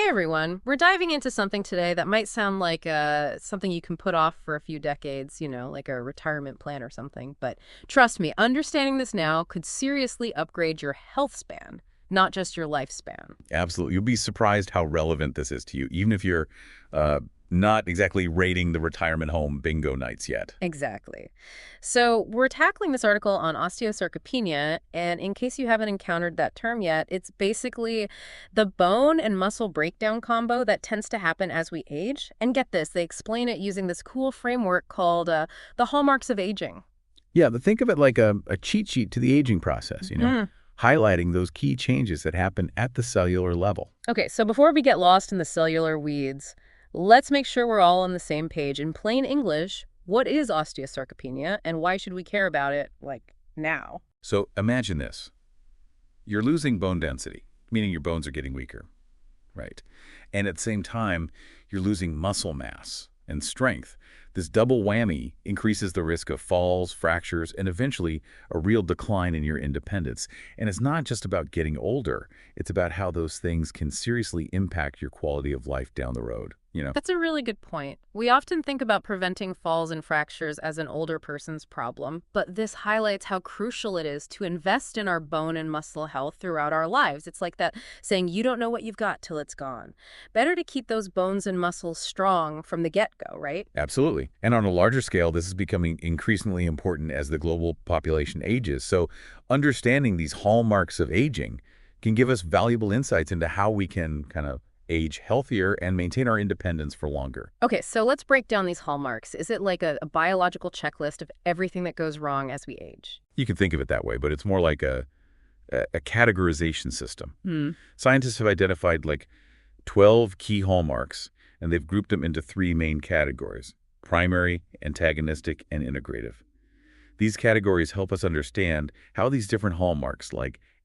Hey everyone, we're diving into something today that might sound like something you can put off for a few decades, like a retirement plan or something. But trust me, understanding this now could seriously upgrade your health span, not just your lifespan. Absolutely. You'll be surprised how relevant this is to you, even if you're uh, not exactly rating the retirement home bingo nights yet. Exactly. So we're tackling this article on osteosarcopenia, and in case you haven't encountered that term yet, it's basically the bone and muscle breakdown combo that tends to happen as we age. And get this, they explain it using this cool framework called the Hallmarks of Aging. Yeah, but think of it like a cheat sheet to the aging process, highlighting those key changes that happen at the cellular level. Okay, so before we get lost in the cellular weeds, let's make sure we're all on the same page. In plain English, what is osteosarcopenia and why should we care about it, like, now? So imagine this. You're losing bone density, meaning your bones are getting weaker, right? And at the same time, you're losing muscle mass and strength. This double whammy increases the risk of falls, fractures, and eventually a real decline in your independence. And it's not just about getting older. It's about how those things can seriously impact your quality of life down the road. That's a really good point. We often think about preventing falls and fractures as an older person's problem, but this highlights how crucial it is to invest in our bone and muscle health throughout our lives. It's like that saying, you don't know what you've got till it's gone. Better to keep those bones and muscles strong from the get-go, right? Absolutely. And on a larger scale, this is becoming increasingly important as the global population ages. So understanding these hallmarks of aging can give us valuable insights into how we can kind of age healthier and maintain our independence for longer. Okay, so let's break down these hallmarks. Is it like a biological checklist of everything that goes wrong as we age? You can think of it that way, but it's more like a categorization system. Hmm. Scientists have identified like 12 key hallmarks, and they've grouped them into three main categories: primary, antagonistic, and integrative. These categories help us understand how these different hallmarks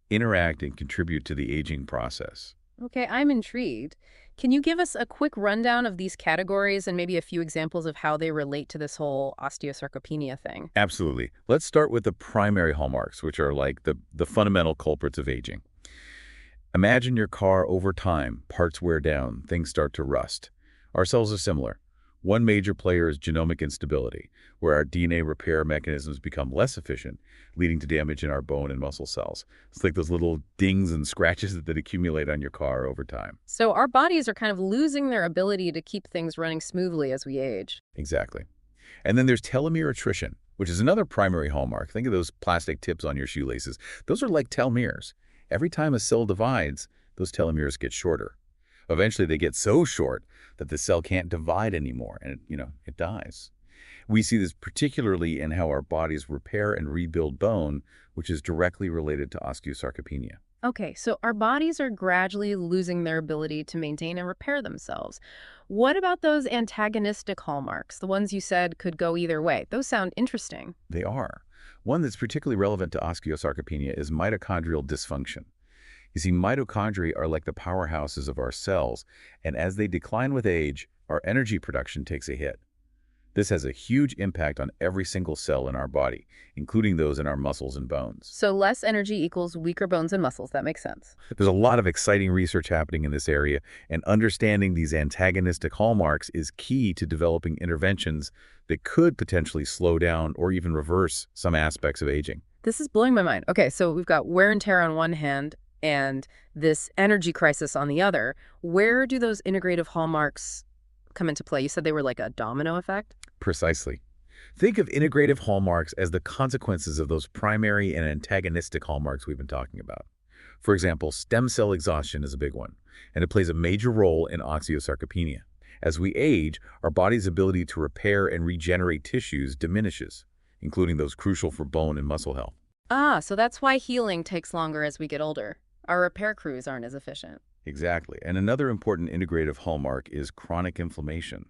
interact and contribute to the aging process. Okay, I'm intrigued. Can you give us a quick rundown of these categories and maybe a few examples of how they relate to this whole osteosarcopenia thing? Absolutely. Let's start with the primary hallmarks, which are like the fundamental culprits of aging. Imagine your car over time, parts wear down, things start to rust. Our cells are similar. One major player is genomic instability, where our DNA repair mechanisms become less efficient, leading to damage in our bone and muscle cells. It's like those little dings and scratches that accumulate on your car over time. So our bodies are kind of losing their ability to keep things running smoothly as we age. Exactly. And then there's telomere attrition, which is another primary hallmark. Think of those plastic tips on your shoelaces. Those are like telomeres. Every time a cell divides, those telomeres get shorter. Eventually, they get so short that the cell can't divide anymore, and it dies. We see this particularly in how our bodies repair and rebuild bone, which is directly related to osteosarcopenia. Okay, so our bodies are gradually losing their ability to maintain and repair themselves. What about those antagonistic hallmarks, the ones you said could go either way? Those sound interesting. They are. One that's particularly relevant to osteosarcopenia is mitochondrial dysfunction. You see, mitochondria are like the powerhouses of our cells, and as they decline with age, our energy production takes a hit. This has a huge impact on every single cell in our body, including those in our muscles and bones. So less energy equals weaker bones and muscles. That makes sense. There's a lot of exciting research happening in this area, and understanding these antagonistic hallmarks is key to developing interventions that could potentially slow down or even reverse some aspects of aging. This is blowing my mind. Okay, so we've got wear and tear on one hand and this energy crisis on the other. Where do those integrative hallmarks come into play? You said they were like a domino effect? Precisely. Think of integrative hallmarks as the consequences of those primary and antagonistic hallmarks we've been talking about. For example, stem cell exhaustion is a big one, and it plays a major role in osteosarcopenia. As we age, our body's ability to repair and regenerate tissues diminishes, including those crucial for bone and muscle health. Ah, so that's why healing takes longer as we get older. Our repair crews aren't as efficient. Exactly. And another important integrative hallmark is chronic inflammation.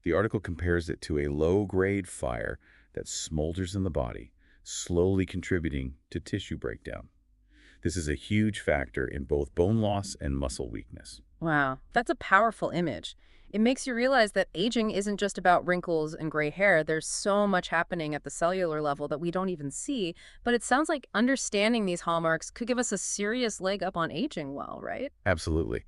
The article compares it to a low-grade fire that smolders in the body, slowly contributing to tissue breakdown. This is a huge factor in both bone loss and muscle weakness. Wow, that's a powerful image. It makes you realize that aging isn't just about wrinkles and gray hair. There's so much happening at the cellular level that we don't even see. But it sounds like understanding these hallmarks could give us a serious leg up on aging well, right? Absolutely.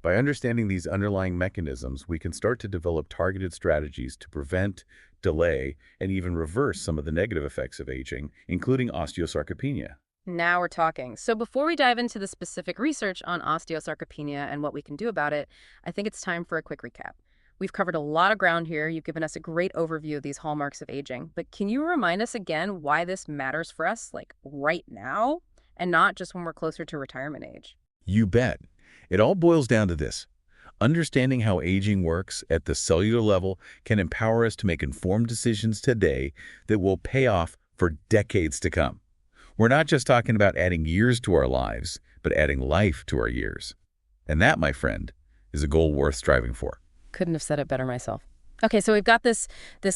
By understanding these underlying mechanisms, we can start to develop targeted strategies to prevent, delay, and even reverse some of the negative effects of aging, including osteosarcopenia. Now we're talking. So before we dive into the specific research on osteosarcopenia and what we can do about it, I think it's time for a quick recap. We've covered a lot of ground here. You've given us a great overview of these hallmarks of aging. But can you remind us again why this matters for us, like right now, and not just when we're closer to retirement age? You bet. It all boils down to this. Understanding how aging works at the cellular level can empower us to make informed decisions today that will pay off for decades to come. We're not just talking about adding years to our lives, but adding life to our years. And that, my friend, is a goal worth striving for. Couldn't have said it better myself. Okay, so we've got this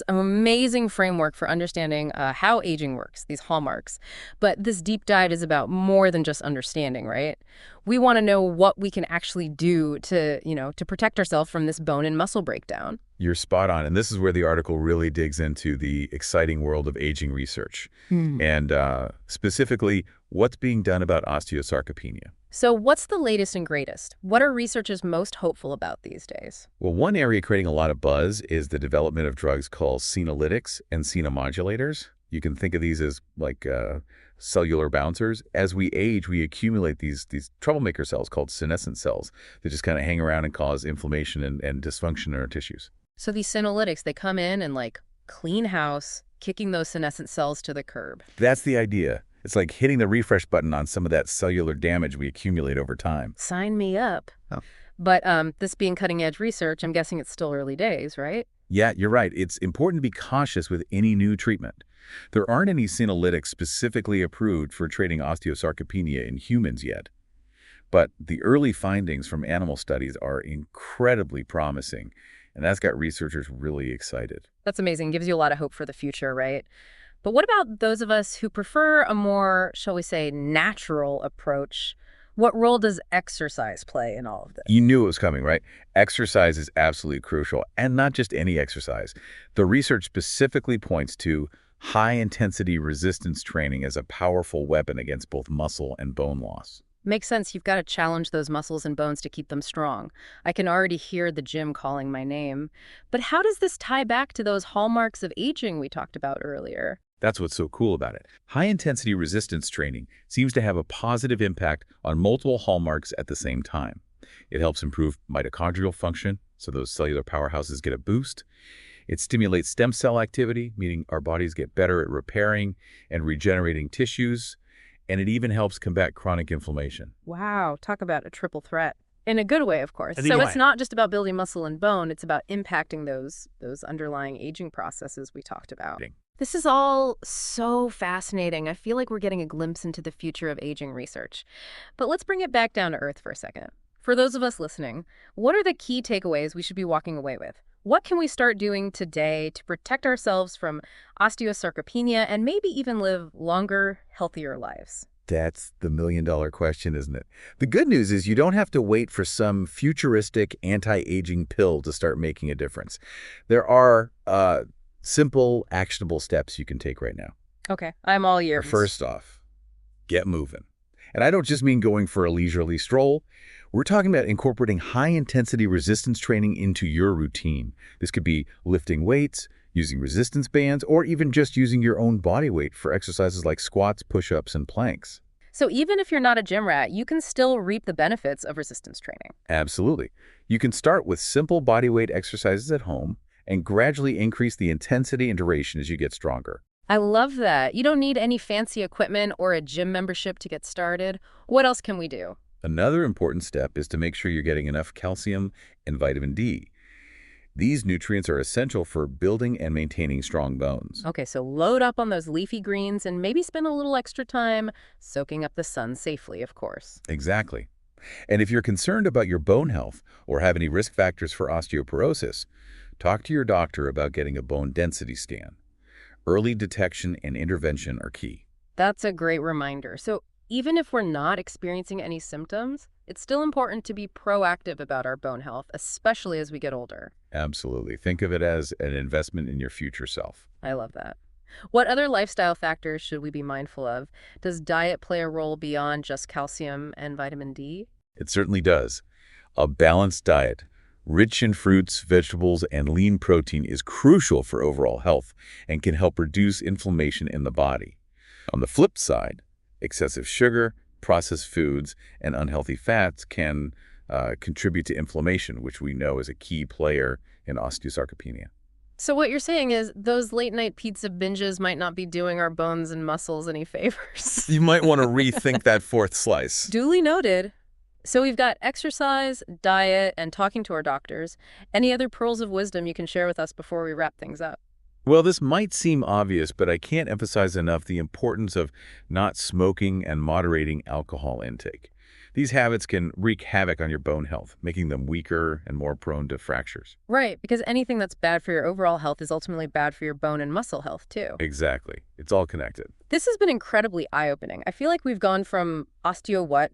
amazing framework for understanding how aging works, these hallmarks. But this deep dive is about more than just understanding, right? We want to know what we can actually do to protect ourselves from this bone and muscle breakdown. You're spot on, and this is where the article really digs into the exciting world of aging research, and specifically what's being done about osteosarcopenia. So what's the latest and greatest? What are researchers most hopeful about these days? Well, one area creating a lot of buzz is the development of drugs called senolytics and senomodulators. You can think of these as like cellular bouncers. As we age, we accumulate these troublemaker cells called senescent cells that just kind of hang around and cause inflammation and dysfunction in our tissues. So these senolytics, they come in and like clean house, kicking those senescent cells to the curb. That's the idea. It's like hitting the refresh button on some of that cellular damage we accumulate over time. Sign me up. Oh. But this being cutting-edge research, I'm guessing it's still early days, right? Yeah, you're right. It's important to be cautious with any new treatment. There aren't any senolytics specifically approved for treating osteosarcopenia in humans yet. But the early findings from animal studies are incredibly promising, and that's got researchers really excited. That's amazing. Gives you a lot of hope for the future, right? But what about those of us who prefer a more, shall we say, natural approach? What role does exercise play in all of this? You knew it was coming, right? Exercise is absolutely crucial, and not just any exercise. The research specifically points to high-intensity resistance training as a powerful weapon against both muscle and bone loss. Makes sense. You've got to challenge those muscles and bones to keep them strong. I can already hear the gym calling my name. But how does this tie back to those hallmarks of aging we talked about earlier? That's what's so cool about it. High-intensity resistance training seems to have a positive impact on multiple hallmarks at the same time. It helps improve mitochondrial function, so those cellular powerhouses get a boost. It stimulates stem cell activity, meaning our bodies get better at repairing and regenerating tissues. And it even helps combat chronic inflammation. Wow, talk about a triple threat. In a good way, of course. I think So you're it's right. not just about building muscle and bone, it's about impacting those underlying aging processes we talked about. This is all so fascinating. I feel like we're getting a glimpse into the future of aging research. But let's bring it back down to earth for a second. For those of us listening, what are the key takeaways we should be walking away with? What can we start doing today to protect ourselves from osteosarcopenia and maybe even live longer, healthier lives? That's the million-dollar question, isn't it? The good news is you don't have to wait for some futuristic anti-aging pill to start making a difference. There are simple, actionable steps you can take right now. Okay, I'm all ears. First off, get moving. And I don't just mean going for a leisurely stroll. We're talking about incorporating high-intensity resistance training into your routine. This could be lifting weights, using resistance bands, or even just using your own body weight for exercises like squats, push-ups, and planks. So even if you're not a gym rat, you can still reap the benefits of resistance training. Absolutely. You can start with simple body weight exercises at home and gradually increase the intensity and duration as you get stronger. I love that. You don't need any fancy equipment or a gym membership to get started. What else can we do? Another important step is to make sure you're getting enough calcium and vitamin D. These nutrients are essential for building and maintaining strong bones. Okay, so load up on those leafy greens and maybe spend a little extra time soaking up the sun safely, of course. Exactly. And if you're concerned about your bone health or have any risk factors for osteoporosis, talk to your doctor about getting a bone density scan. Early detection and intervention are key. That's a great reminder. So even if we're not experiencing any symptoms, it's still important to be proactive about our bone health, especially as we get older. Absolutely. Think of it as an investment in your future self. I love that. What other lifestyle factors should we be mindful of? Does diet play a role beyond just calcium and vitamin D? It certainly does. A balanced diet, rich in fruits, vegetables, and lean protein is crucial for overall health and can help reduce inflammation in the body. On the flip side, excessive sugar, processed foods, and unhealthy fats can contribute to inflammation, which we know is a key player in osteosarcopenia. So what you're saying is those late-night pizza binges might not be doing our bones and muscles any favors. You might want to rethink that fourth slice. Duly noted. So we've got exercise, diet, and talking to our doctors. Any other pearls of wisdom you can share with us before we wrap things up? Well, this might seem obvious, but I can't emphasize enough the importance of not smoking and moderating alcohol intake. These habits can wreak havoc on your bone health, making them weaker and more prone to fractures. Right, because anything that's bad for your overall health is ultimately bad for your bone and muscle health, too. Exactly. It's all connected. This has been incredibly eye-opening. I feel like we've gone from osteo what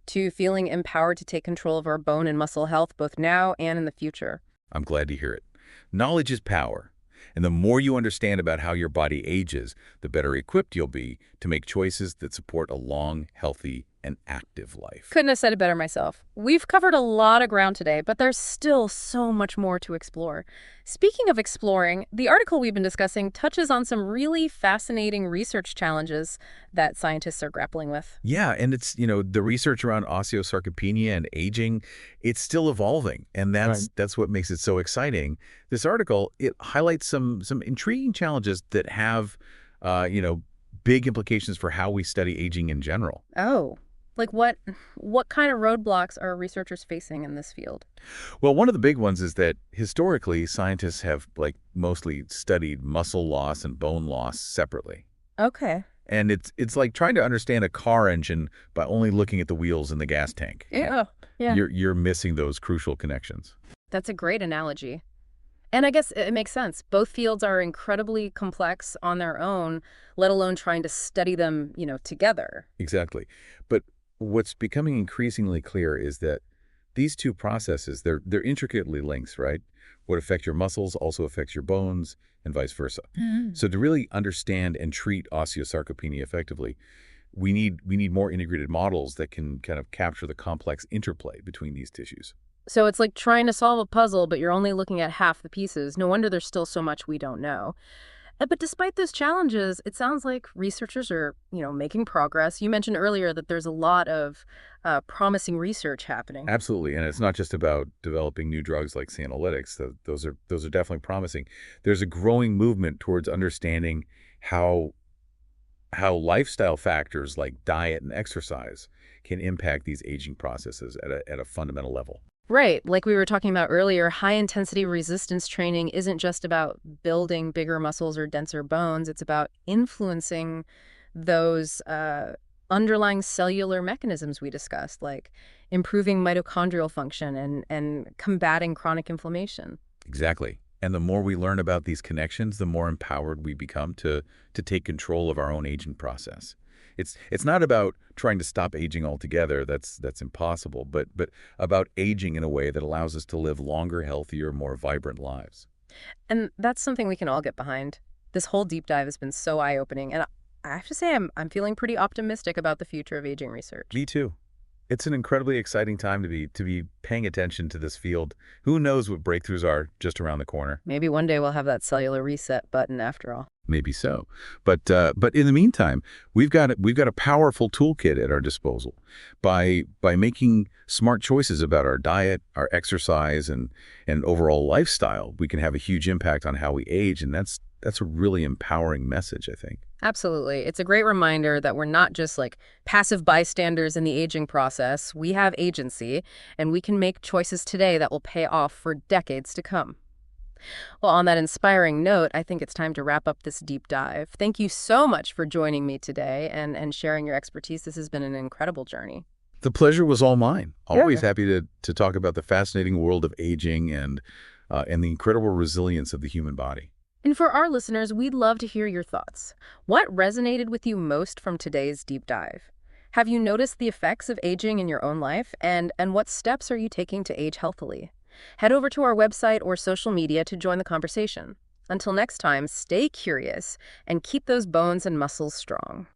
to feeling empowered to take control of our bone and muscle health both now and in the future. I'm glad to hear it. Knowledge is power. And the more you understand about how your body ages, the better equipped you'll be to make choices that support a long, healthy, and active life. Couldn't have said it better myself. We've covered a lot of ground today, but there's still so much more to explore. Speaking of exploring, the article we've been discussing touches on some really fascinating research challenges that scientists are grappling with. Yeah, and it's, the research around osteosarcopenia and aging, it's still evolving, and that's what makes it so exciting. This article, it highlights some intriguing challenges that have, big implications for how we study aging in general. Oh, like what kind of roadblocks are researchers facing in this field? Well, one of the big ones is that historically, scientists have mostly studied muscle loss and bone loss separately. Okay. And it's like trying to understand a car engine by only looking at the wheels and the gas tank. Yeah. Yeah. You're missing those crucial connections. That's a great analogy. And I guess it makes sense. Both fields are incredibly complex on their own, let alone trying to study them, together. Exactly. But what's becoming increasingly clear is that these two processes, they're intricately linked, right? What affects your muscles also affects your bones and vice versa. So to really understand and treat osteosarcopenia effectively, we need more integrated models that can kind of capture the complex interplay between these tissues. So it's like trying to solve a puzzle, but you're only looking at half the pieces. No wonder there's still so much we don't know. But despite those challenges, it sounds like researchers are, making progress. You mentioned earlier that there's a lot of promising research happening. Absolutely, and it's not just about developing new drugs like senolytics. Those are definitely promising. There's a growing movement towards understanding how lifestyle factors like diet and exercise can impact these aging processes at a fundamental level. Right. Like we were talking about earlier, high-intensity resistance training isn't just about building bigger muscles or denser bones. It's about influencing those underlying cellular mechanisms we discussed, like improving mitochondrial function and combating chronic inflammation. Exactly. And the more we learn about these connections, the more empowered we become to take control of our own aging process. It's not about trying to stop aging altogether. That's impossible, but about aging in a way that allows us to live longer, healthier, more vibrant lives. And that's something we can all get behind. This whole deep dive has been so eye-opening, and I have to say I'm feeling pretty optimistic about the future of aging research. Me too. It's an incredibly exciting time to be paying attention to this field. Who knows what breakthroughs are just around the corner? Maybe one day we'll have that cellular reset button after all. Maybe so. But in the meantime, we've got a powerful toolkit at our disposal. By making smart choices about our diet, our exercise, and overall lifestyle, we can have a huge impact on how we age, and that's a really empowering message, I think. Absolutely. It's a great reminder that we're not just like passive bystanders in the aging process. We have agency, and we can make choices today that will pay off for decades to come. Well, on that inspiring note, I think it's time to wrap up this deep dive. Thank you so much for joining me today and sharing your expertise. This has been an incredible journey. The pleasure was all mine. Always Yeah. happy to talk about the fascinating world of aging and the incredible resilience of the human body. And for our listeners, we'd love to hear your thoughts. What resonated with you most from today's deep dive? Have you noticed the effects of aging in your own life? And what steps are you taking to age healthily? Head over to our website or social media to join the conversation. Until next time, stay curious and keep those bones and muscles strong.